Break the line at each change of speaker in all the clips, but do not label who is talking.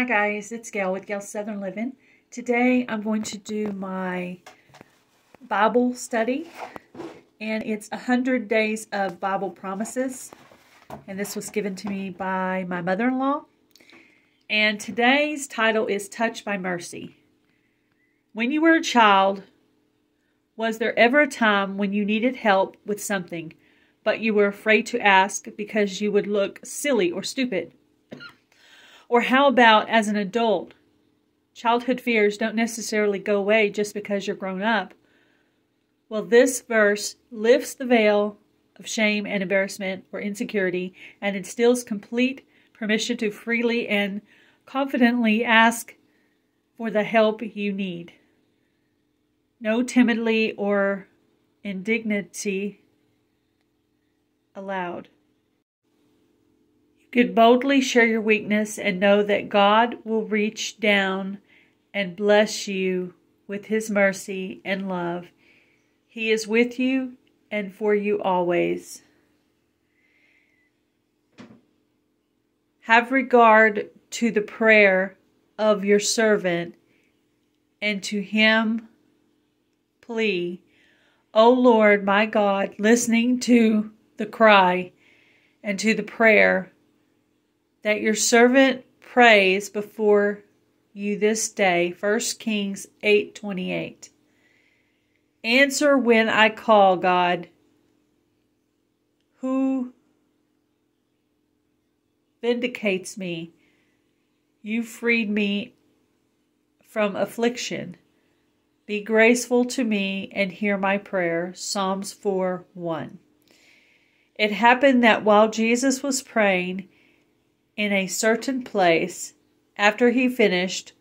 Hi guys, it's Gail with Gail's Southern Living. Today I'm going to do my Bible study, and it's 100 days of Bible promises, and this was given to me by my mother-in-law. And today's title is Touched by Mercy. When you were a child, was there ever a time when you needed help with something, but you were afraid to ask because you would look silly or stupid? Or how about as an adult? Childhood fears don't necessarily go away just because you're grown up. Well, this verse lifts the veil of shame and embarrassment or insecurity and instills complete permission to freely and confidently ask for the help you need. No timidly or indignity allowed. You could boldly share your weakness and know that God will reach down and bless you with His mercy and love. He is with you and for you always. Have regard to the prayer of your servant, and to him plea, O Lord my God, listening to the cry and to the prayer that your servant prays before you this day. 1 Kings 8:28. Answer when I call, God, who vindicates me. You freed me from affliction. Be graceful to me and hear my prayer. Psalms 4:1. It happened that while Jesus was praying in a certain place, after he finished,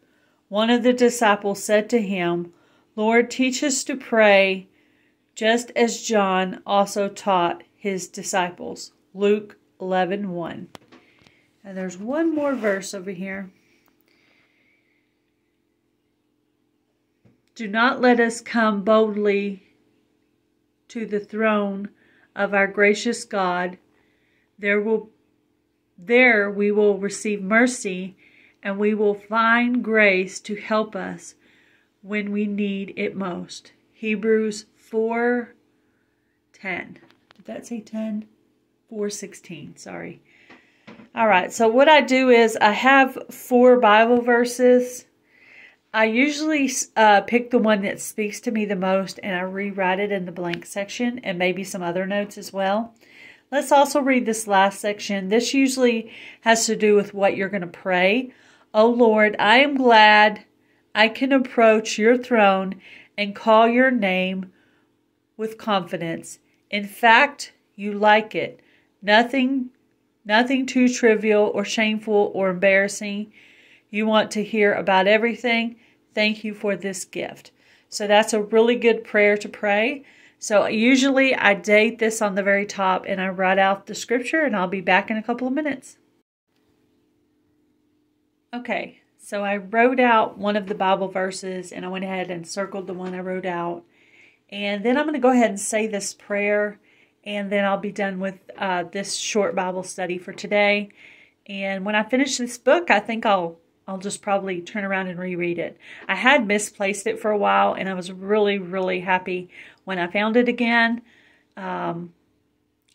one of the disciples said to him, Lord, teach us to pray, just as John also taught his disciples. Luke 11:1. And there's one more verse over here. Do not let us come boldly to the throne of our gracious God. There we will receive mercy, and we will find grace to help us when we need it most. Hebrews 4:10. Did that say 10? 4:16, sorry. All right, so what I do is I have 4 Bible verses. I usually pick the one that speaks to me the most, and I rewrite it in the blank section and maybe some other notes as well. Let's also read this last section. This usually has to do with what you're going to pray. Oh Lord, I am glad I can approach your throne and call your name with confidence. In fact, you like it. Nothing too trivial or shameful or embarrassing. You want to hear about everything. Thank you for this gift. So that's a really good prayer to pray. So usually I date this on the very top and I write out the scripture, and I'll be back in a couple of minutes. Okay, so I wrote out one of the Bible verses and I went ahead and circled the one I wrote out. And then I'm going to go ahead and say this prayer, and then I'll be done with this short Bible study for today. And when I finish this book, I think I'll just probably turn around and reread it. I had misplaced it for a while, and I was really, really happy when I found it again. I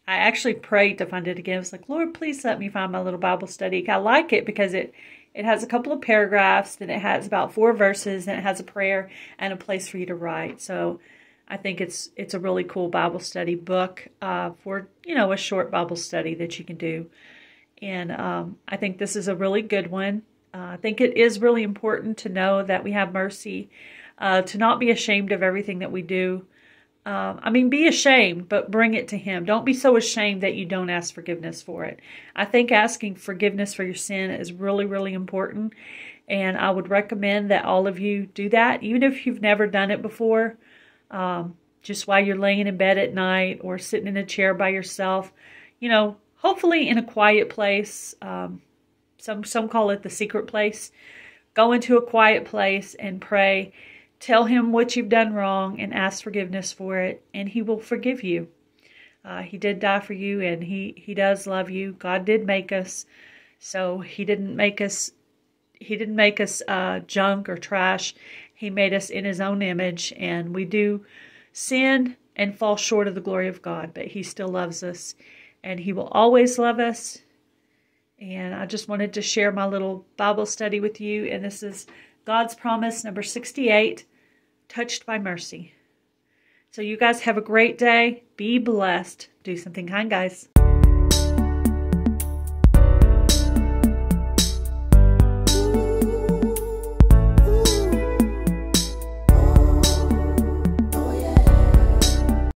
actually prayed to find it again. I was like, Lord, please let me find my little Bible study. I like it because it has a couple of paragraphs, and it has about 4 verses, and it has a prayer and a place for you to write. So I think it's a really cool Bible study book for, a short Bible study that you can do. And I think this is a really good one. I think it is really important to know that we have mercy, to not be ashamed of everything that we do. Be ashamed, but bring it to Him. Don't be so ashamed that you don't ask forgiveness for it. I think asking forgiveness for your sin is really, really important. And I would recommend that all of you do that, even if you've never done it before. Just while you're laying in bed at night or sitting in a chair by yourself, hopefully in a quiet place. Some call it the secret place. Go into a quiet place and pray. Tell Him what you've done wrong and ask forgiveness for it, and He will forgive you. He did die for you, and He does love you. God did make us, so He didn't make us didn't make us junk or trash. He made us in his own image, and we do sin and fall short of the glory of God, but he still loves us, and he will always love us. And I just wanted to share my little Bible study with you, and this is God's promise number 68, touched by mercy. So you guys have a great day. Be blessed. Do something kind, guys.